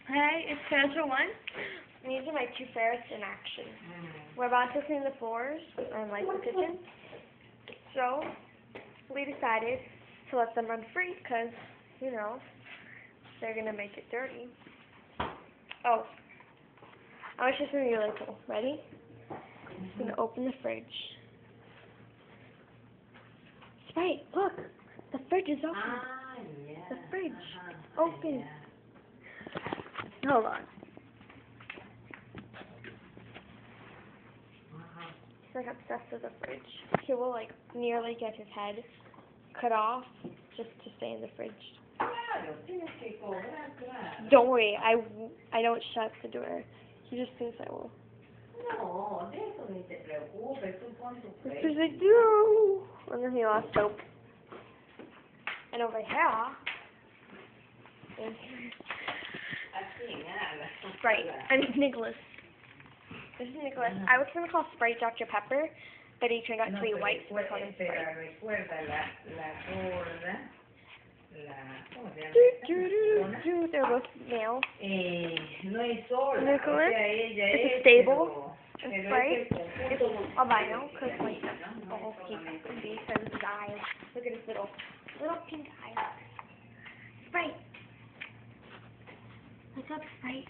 Hey, it's Sandra One. These are my two ferrets in action. We're about to clean the floors and light the kitchen. So, we decided to let them run free because, you know, they're going to make it dirty. Oh, I want to show something really cool. Ready? I'm just going to open the fridge. Sprite, look! The fridge is open. The fridge. Open. Hold on. He's like obsessed with the fridge. He will like nearly get his head cut off just to stay in the fridge. Don't worry, I don't shut the door. He just thinks I will. No, de eso ni te preocupes, tú pon tu Because I do. And then he lost soap. And over here. Sprite. And Nicholas. This is Nicholas. I was going to call Sprite Dr. Pepper, but he turned out to be white, so I called him Sprite. Recuerda la gorda, ¿cómo se llama? They're both male. No es sola, Nicholas o sea, ella is es, stable. And pero Sprite es is albino, because like the whole pink because of his eyes. Look at his little pink eyes. Sprite. What's up, Sprite?